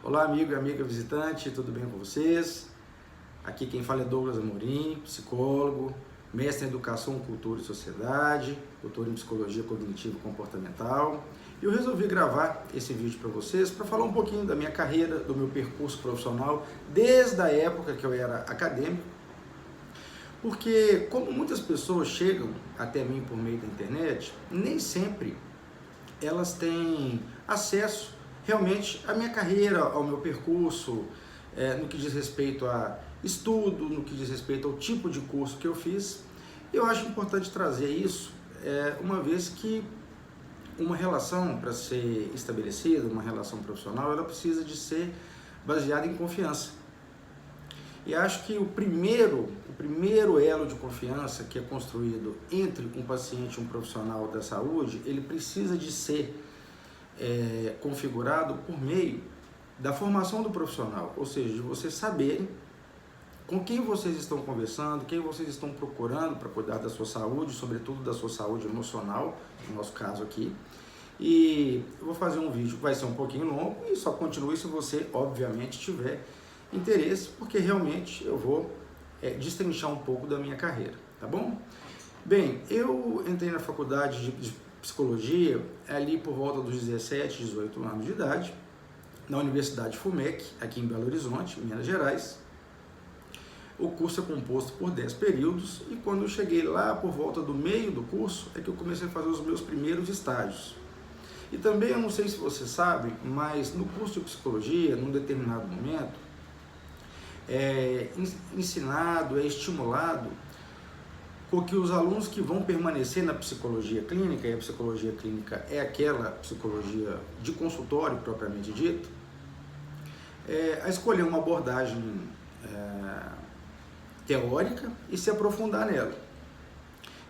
Olá, amigo e amiga visitante, tudo bem com vocês? Aqui quem fala é Douglas Amorim, psicólogo, mestre em Educação, Cultura e Sociedade, doutor em Psicologia Cognitivo Comportamental. E eu resolvi gravar esse vídeo para vocês para falar um pouquinho da minha carreira, do meu percurso profissional, desde a época que eu era acadêmico, porque como muitas pessoas chegam até mim por meio da internet, nem sempre elas têm acesso realmente à minha carreira, ao meu percurso, no que diz respeito a estudo, no que diz respeito ao tipo de curso que eu fiz. Eu acho importante trazer isso, uma vez que uma relação, para ser estabelecida, uma relação profissional, ela precisa de ser baseada em confiança. E acho que o primeiro elo de confiança que é construído entre um paciente e um profissional da saúde, ele precisa de ser configurado por meio da formação do profissional, ou seja, de vocês saberem com quem vocês estão conversando, quem vocês estão procurando para cuidar da sua saúde, sobretudo da sua saúde emocional, no nosso caso aqui. E eu vou fazer um vídeo, vai ser um pouquinho longo, e só continue se você, obviamente, tiver interesse, porque realmente eu vou destrinchar um pouco da minha carreira, tá bom? Bem, eu entrei na faculdade de psicologia ali por volta dos 17, 18 anos de idade, na Universidade FUMEC, aqui em Belo Horizonte, Minas Gerais. O curso é composto por 10 períodos e quando eu cheguei lá por volta do meio do curso é que eu comecei a fazer os meus primeiros estágios. E também, eu não sei se você sabe, mas no curso de psicologia, num determinado momento, é ensinado, é estimulado com que os alunos que vão permanecer na psicologia clínica, e a psicologia clínica é aquela psicologia de consultório propriamente dito, a escolher uma abordagem teórica e se aprofundar nela.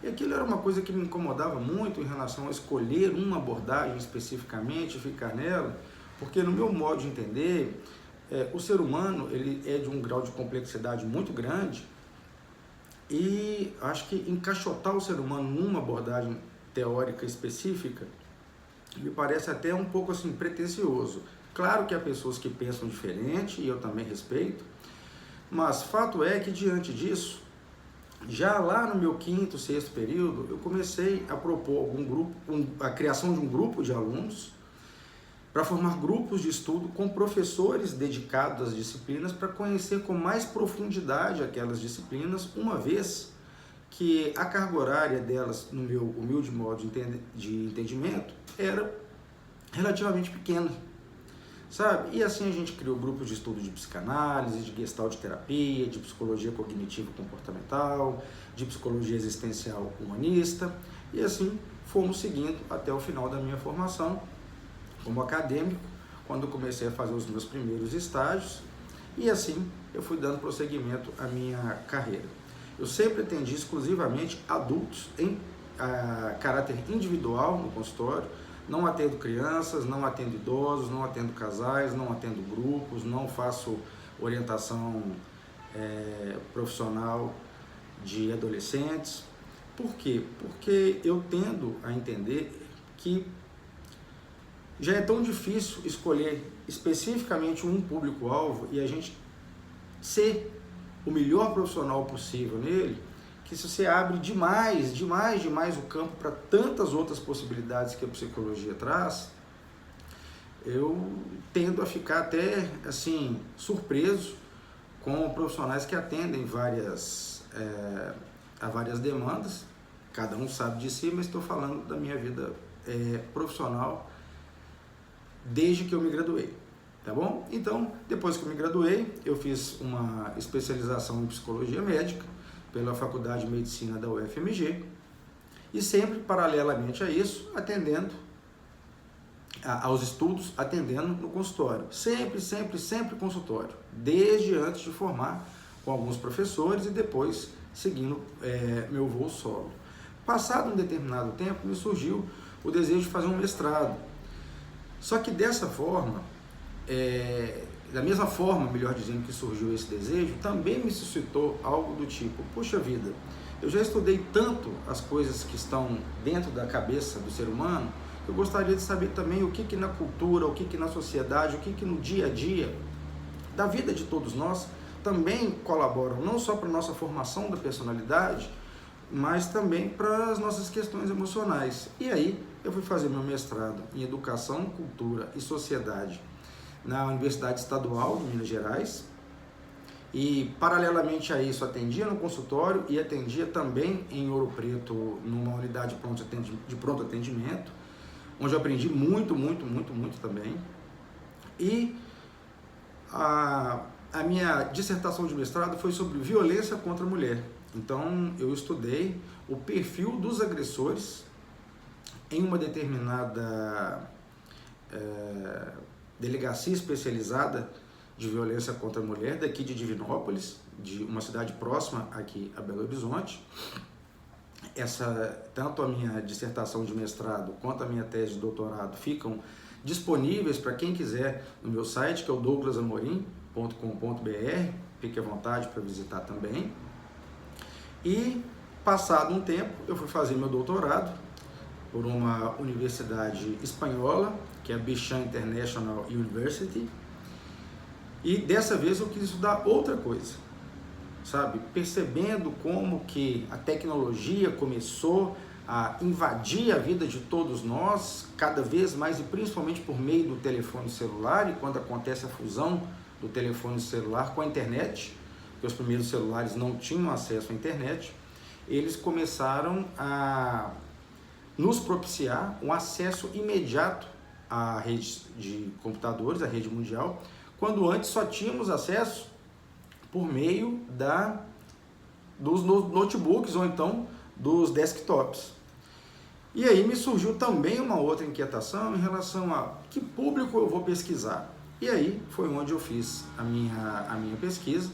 E aquilo era uma coisa que me incomodava muito em relação a escolher uma abordagem especificamente e ficar nela, porque no meu modo de entender, o ser humano ele é de um grau de complexidade muito grande e acho que encaixotar o ser humano numa abordagem teórica específica me parece até um pouco assim pretensioso. Claro que há pessoas que pensam diferente e eu também respeito, mas fato é que diante disso, já lá no meu quinto, sexto período, eu comecei a propor a criação de um grupo de alunos para formar grupos de estudo com professores dedicados às disciplinas para conhecer com mais profundidade aquelas disciplinas, uma vez que a carga horária delas, no meu humilde modo de entendimento, era relativamente pequena, sabe? E assim a gente criou grupos de estudo de psicanálise, de gestalt terapia, de psicologia cognitivo-comportamental, de psicologia existencial humanista, e assim fomos seguindo até o final da minha formação como acadêmico, quando eu comecei a fazer os meus primeiros estágios, e assim eu fui dando prosseguimento à minha carreira. Eu sempre atendi exclusivamente adultos em caráter individual no consultório, não atendo crianças, não atendo idosos, não atendo casais, não atendo grupos, não faço orientação profissional de adolescentes. Por quê? Porque eu tendo a entender que já é tão difícil escolher especificamente um público-alvo e a gente ser o melhor profissional possível nele, que se você abre demais o campo para tantas outras possibilidades que a psicologia traz, eu tendo a ficar até assim surpreso com profissionais que atendem a várias demandas, cada um sabe de si, mas estou falando da minha vida profissional desde que eu me graduei, tá bom? Então, depois que eu me graduei, eu fiz uma especialização em psicologia médica pela Faculdade de Medicina da UFMG e sempre, paralelamente a isso, atendendo aos estudos, atendendo no consultório. Sempre consultório, desde antes de formar com alguns professores e depois seguindo meu voo solo. Passado um determinado tempo, me surgiu o desejo de fazer um mestrado. Só que dessa forma, da mesma forma, melhor dizendo, que surgiu esse desejo, também me suscitou algo do tipo, poxa vida, eu já estudei tanto as coisas que estão dentro da cabeça do ser humano, Eu gostaria de saber também o que na cultura, o que na sociedade, o que no dia a dia da vida de todos nós também colaboram, não só para a nossa formação da personalidade, mas também para as nossas questões emocionais. E aí eu fui fazer meu mestrado em Educação, Cultura e Sociedade na Universidade Estadual de Minas Gerais, e paralelamente a isso atendia no consultório e atendia também em Ouro Preto numa unidade de pronto atendimento, onde eu aprendi muito também. E a minha dissertação de mestrado foi sobre violência contra a mulher. Então eu estudei o perfil dos agressores em uma determinada delegacia especializada de violência contra a mulher daqui de Divinópolis, de uma cidade próxima aqui a Belo Horizonte. Tanto a minha dissertação de mestrado quanto a minha tese de doutorado ficam disponíveis para quem quiser no meu site, que é o douglasamorim.com.br. Fique à vontade para visitar também. E passado um tempo eu fui fazer meu doutorado por uma universidade espanhola, que é a Bichan International University, e dessa vez eu quis estudar outra coisa, sabe? Percebendo como que a tecnologia começou a invadir a vida de todos nós, cada vez mais, e principalmente por meio do telefone celular, e quando acontece a fusão do telefone celular com a internet, porque os primeiros celulares não tinham acesso à internet, eles começaram a nos propiciar um acesso imediato à rede de computadores, à rede mundial, quando antes só tínhamos acesso por meio dos notebooks ou então dos desktops. E aí me surgiu também uma outra inquietação em relação a que público eu vou pesquisar. E aí foi onde eu fiz a minha pesquisa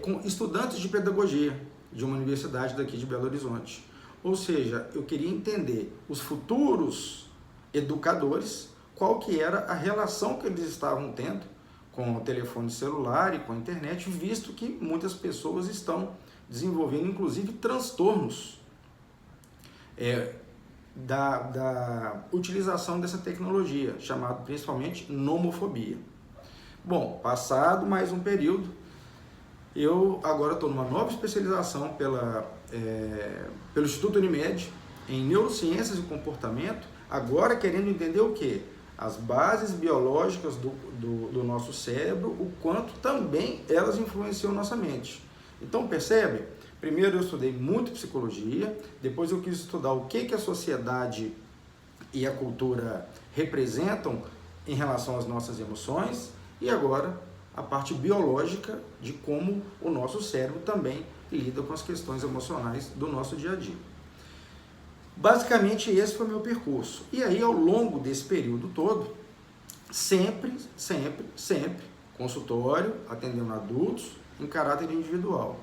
com estudantes de pedagogia de uma universidade daqui de Belo Horizonte. Ou seja, eu queria entender os futuros educadores, qual que era a relação que eles estavam tendo com o telefone celular e com a internet, visto que muitas pessoas estão desenvolvendo, inclusive, transtornos da utilização dessa tecnologia, chamado principalmente nomofobia. Bom, passado mais um período, eu agora estou numa nova especialização pelo Instituto Unimed em Neurociências e Comportamento, agora querendo entender o quê? As bases biológicas do nosso cérebro, o quanto também elas influenciam nossa mente. Então, percebe? Primeiro eu estudei muito psicologia, depois eu quis estudar o que a sociedade e a cultura representam em relação às nossas emoções, e agora a parte biológica de como o nosso cérebro também lida com as questões emocionais do nosso dia a dia. Basicamente esse foi o meu percurso. E aí ao longo desse período todo, sempre consultório, atendendo adultos, em caráter individual.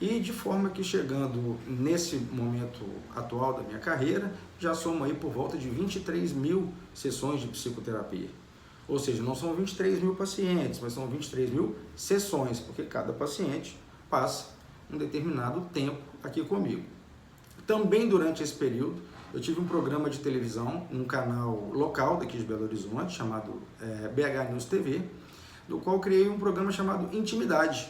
E de forma que chegando nesse momento atual da minha carreira, já somo aí por volta de 23 mil sessões de psicoterapia. Ou seja, não são 23 mil pacientes, mas são 23 mil sessões, porque cada paciente passa um determinado tempo aqui comigo. Também durante esse período, eu tive um programa de televisão, num canal local daqui de Belo Horizonte, chamado BH News TV, do qual criei um programa chamado Intimidade.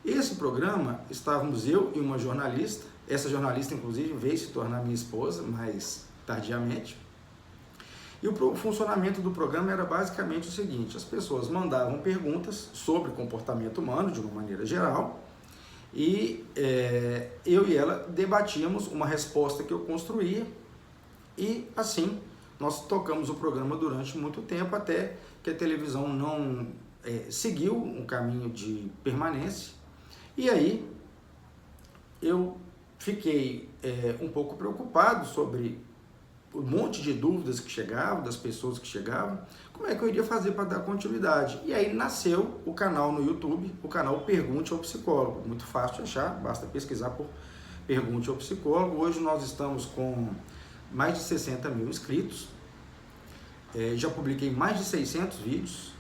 Esse programa, estávamos eu e uma jornalista, essa jornalista inclusive veio se tornar minha esposa, mais tardiamente, e o funcionamento do programa era basicamente o seguinte: as pessoas mandavam perguntas sobre comportamento humano de uma maneira geral, e eu e ela debatíamos uma resposta que eu construía, e assim nós tocamos o programa durante muito tempo, até que a televisão não seguiu um caminho de permanência. E aí eu fiquei um pouco preocupado sobre um monte de dúvidas que chegavam, das pessoas que chegavam, como é que eu iria fazer para dar continuidade. E aí nasceu o canal no YouTube, o canal Pergunte ao Psicólogo. Muito fácil de achar, basta pesquisar por Pergunte ao Psicólogo. Hoje nós estamos com mais de 60 mil inscritos, já publiquei mais de 600 vídeos,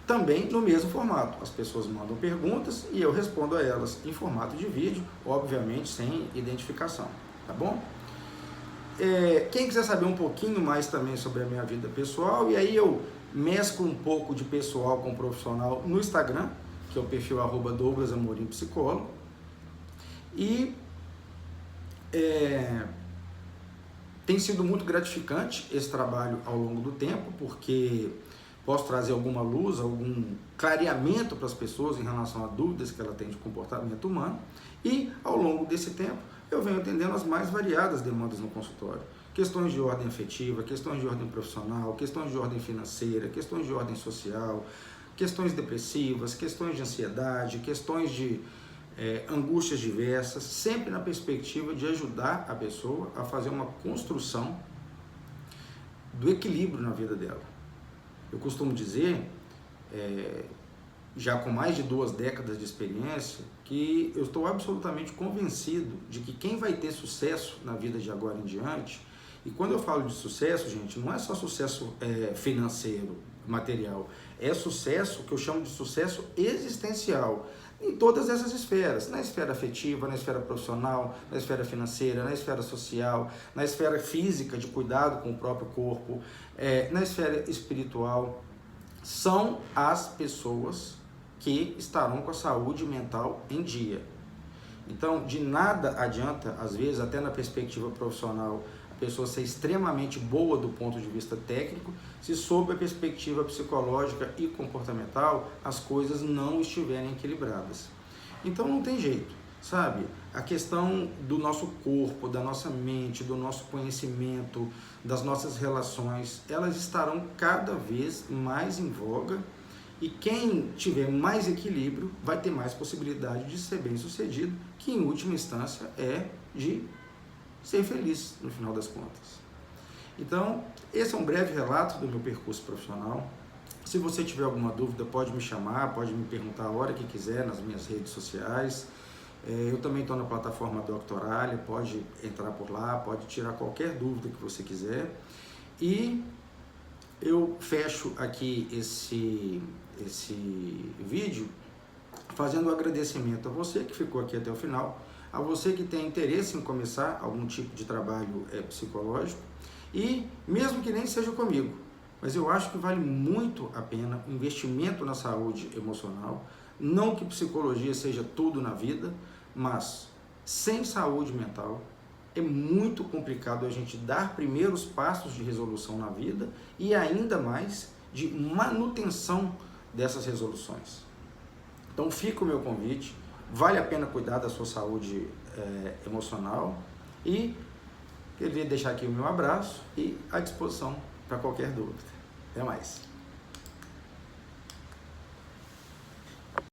também no mesmo formato. As pessoas mandam perguntas e eu respondo a elas em formato de vídeo, obviamente sem identificação, tá bom? quem quiser saber um pouquinho mais também sobre a minha vida pessoal, e aí eu mesclo um pouco de pessoal com profissional no Instagram, que é o perfil @DouglasAmorimPsicólogo, e tem sido muito gratificante esse trabalho ao longo do tempo, porque posso trazer alguma luz, algum clareamento para as pessoas em relação a dúvidas que ela tem de comportamento humano, e ao longo desse tempo eu venho atendendo as mais variadas demandas no consultório. Questões de ordem afetiva, questões de ordem profissional, questões de ordem financeira, questões de ordem social, questões depressivas, questões de ansiedade, questões de angústias diversas, sempre na perspectiva de ajudar a pessoa a fazer uma construção do equilíbrio na vida dela. Eu costumo dizer, já com mais de 2 décadas de experiência, que eu estou absolutamente convencido de que quem vai ter sucesso na vida de agora em diante, e quando eu falo de sucesso, gente, não é só sucesso financeiro, material, é sucesso que eu chamo de sucesso existencial, em todas essas esferas, na esfera afetiva, na esfera profissional, na esfera financeira, na esfera social, na esfera física, de cuidado com o próprio corpo, na esfera espiritual. São as pessoas que estarão com a saúde mental em dia. Então, de nada adianta, às vezes, até na perspectiva profissional, a pessoa ser extremamente boa do ponto de vista técnico, se sob a perspectiva psicológica e comportamental as coisas não estiverem equilibradas. Então não tem jeito, sabe? A questão do nosso corpo, da nossa mente, do nosso conhecimento, das nossas relações, elas estarão cada vez mais em voga, e quem tiver mais equilíbrio vai ter mais possibilidade de ser bem sucedido, que em última instância é de ser feliz no final das contas. Então, esse é um breve relato do meu percurso profissional. Se você tiver alguma dúvida, pode me chamar, pode me perguntar a hora que quiser nas minhas redes sociais. Eu também estou na plataforma Doctoralia, pode entrar por lá, pode tirar qualquer dúvida que você quiser. E eu fecho aqui esse vídeo fazendo um agradecimento a você que ficou aqui até o final, a você que tem interesse em começar algum tipo de trabalho psicológico, e mesmo que nem seja comigo, mas eu acho que vale muito a pena o investimento na saúde emocional. Não que psicologia seja tudo na vida, mas sem saúde mental é muito complicado a gente dar primeiros passos de resolução na vida e ainda mais de manutenção dessas resoluções. Então fica o meu convite. Vale a pena cuidar da sua saúde emocional, e queria deixar aqui o meu abraço e à disposição para qualquer dúvida. Até mais!